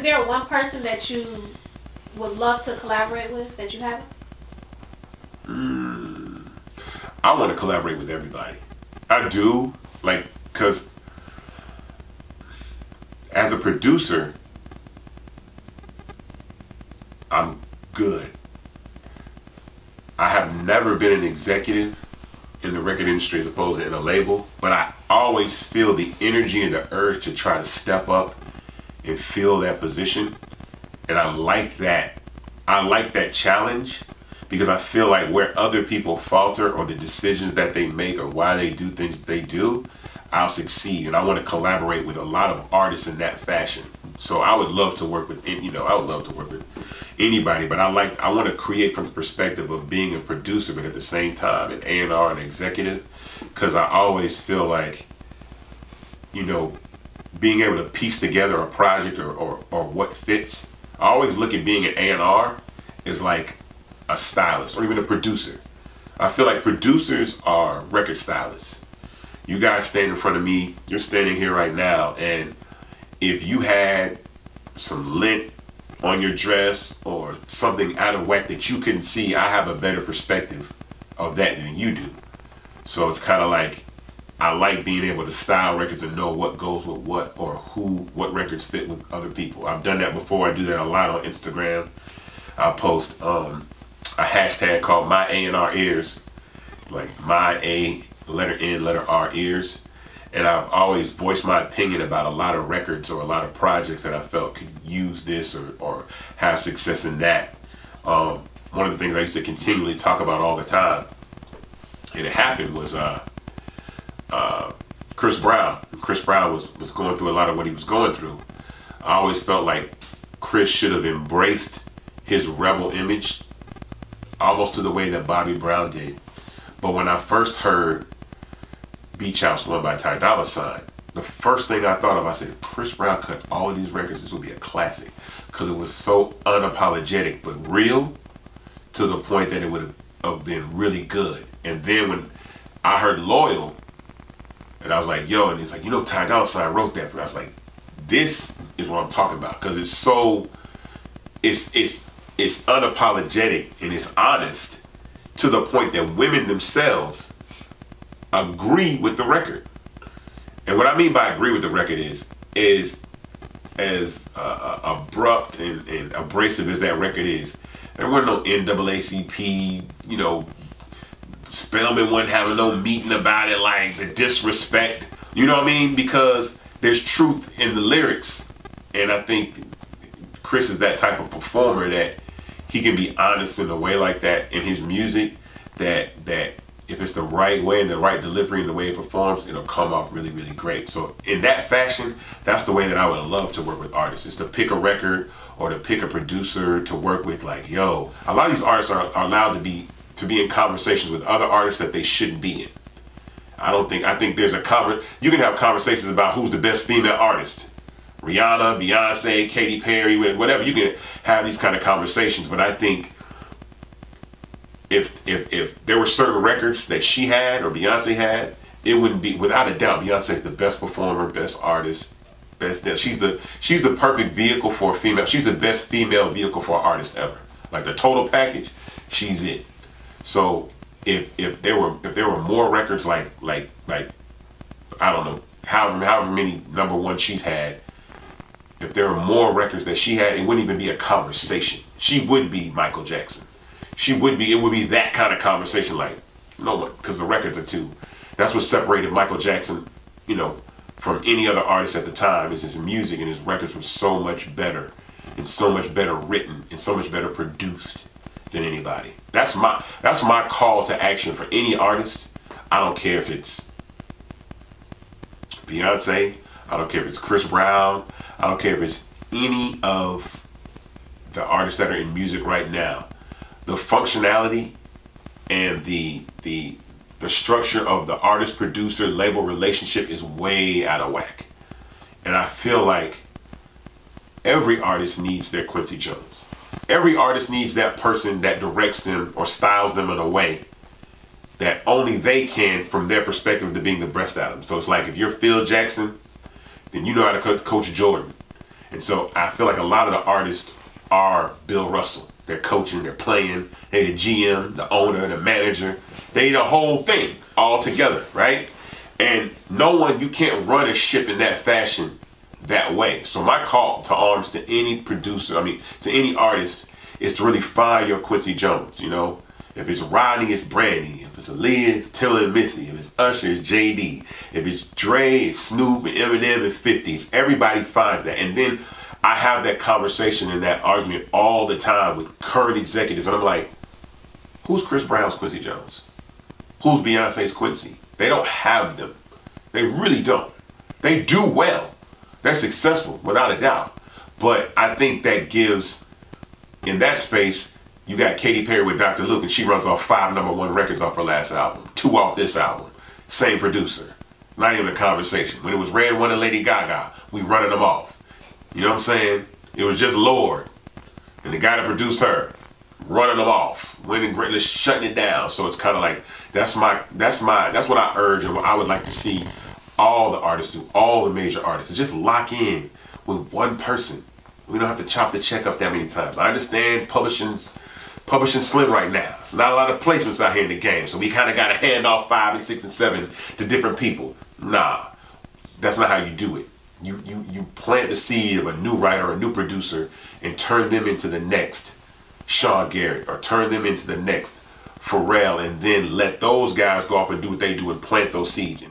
Is there one person that you would love to collaborate with that you haven't? I want to collaborate with everybody. I do, like, because as a producer, I'm good. I have never been an executive in the record industry as opposed to in a label, but I always feel the energy and the urge to try to step up and fill that position. And I like that. I like that challenge because I feel like where other people falter or the decisions that they make or why they do things that they do, I'll succeed. And I want to collaborate with a lot of artists in that fashion. So I would love to work with, I would love to work with anybody, but I want to create from the perspective of being a producer, but at the same time an A&R and executive, because I always feel like, being able to piece together a project or what fits. I always look at being an A&R as like a stylist or even a producer. I feel like producers are record stylists. You guys stand in front of me, you're standing here right now, and if you had some lint on your dress or something out of whack that you couldn't see, I have a better perspective of that than you do. So it's kind of like, I like being able to style records and know what goes with what or what records fit with other people. I've done that before. I do that a lot on Instagram. I'll post a hashtag called my A&R ears, like my A, letter N, letter R ears. And I've always voiced my opinion about a lot of records or a lot of projects that I felt could use this or have success in that. One of the things I used to continually talk about all the time, and it happened, was Chris Brown. Chris Brown was going through a lot of what he was going through. I always felt like Chris should have embraced his rebel image almost to the way that Bobby Brown did. But when I first heard Beach House One by Ty Dolla $ign, the first thing I thought of, I said, Chris Brown cut all of these records, this will be a classic. Because it was so unapologetic but real to the point that it would have been really good. And then when I heard Loyal, and I was like, yo, and he's like, Ty Dolla $ign wrote that. But I was like, this is what I'm talking about. Because it's so, it's unapologetic and it's honest to the point that women themselves agree with the record. And what I mean by agree with the record is as abrupt and abrasive as that record is, there wasn't no NAACP, Spelman wasn't having no meeting about it, like the disrespect, you know what I mean? Because there's truth in the lyrics. And I think Chris is that type of performer that he can be honest in a way like that in his music, that if it's the right way and the right delivery and the way it performs, it'll come off really, really great. So in that fashion, that's the way that I would love to work with artists, is to pick a record or to pick a producer to work with. Like, yo, a lot of these artists are allowed to be in conversations with other artists that they shouldn't be in. I think there's you can have conversations about who's the best female artist. Rihanna, Beyonce, Katy Perry, whatever. You can have these kind of conversations, but I think if there were certain records that she had or Beyonce had, it wouldn't be, without a doubt, Beyonce's the best performer, best artist, best dance. She's the perfect vehicle for a female. She's the best female vehicle for an artist ever. Like the total package, she's it. So if there were more records like I don't know, however many #1 she's had, if there were more records that she had, it wouldn't even be a conversation. She would be Michael Jackson. It would be that kind of conversation, like, no one, because the records are too. That's what separated Michael Jackson, from any other artist at the time, is his music, and his records were so much better and so much better written and so much better produced than anybody. That's my call to action for any artist. I don't care if it's Beyonce, I don't care if it's Chris Brown, I don't care if it's any of the artists that are in music right now. The functionality and the structure of the artist-producer label relationship is way out of whack. And I feel like every artist needs their Quincy Jones. Every artist needs that person that directs them or styles them in a way that only they can, from their perspective, to being the best at them. So it's like, if you're Phil Jackson, then you know how to coach Jordan. And so I feel like a lot of the artists are Bill Russell. They're coaching, they're playing, they the GM, the owner, the manager. They the whole thing all together, right? And no one, you can't run a ship in that fashion that way. So my call to arms to any producer, to any artist, is to really find your Quincy Jones, you know? If it's Rodney, it's Brandy. If it's Aaliyah, it's Tilla and Missy. If it's Usher, it's JD. If it's Dre, it's Snoop and Eminem and 50s. Everybody finds that. And then I have that conversation and that argument all the time with current executives. And I'm like, who's Chris Brown's Quincy Jones? Who's Beyonce's Quincy? They don't have them. They really don't. They do well. They're successful, without a doubt. But I think that gives, in that space, you got Katy Perry with Dr. Luke, and she runs off 5 #1 records off her last album, 2 off this album. Same producer. Not even a conversation. When it was Red One and Lady Gaga, we running them off. You know what I'm saying? It was just Lord and the guy that produced her running them off, winning greatness, shutting it down. So it's kind of like that's what I urge and what I would like to see all the artists do, all the major artists, is just lock in with one person. We don't have to chop the check up that many times. I understand publishing's slim right now. There's not a lot of placements out here in the game, so we kind of got to hand off 5 and 6 and 7 to different people. Nah, that's not how you do it. You plant the seed of a new writer or a new producer and turn them into the next Sean Garrett or turn them into the next Pharrell, and then let those guys go off and do what they do and plant those seeds.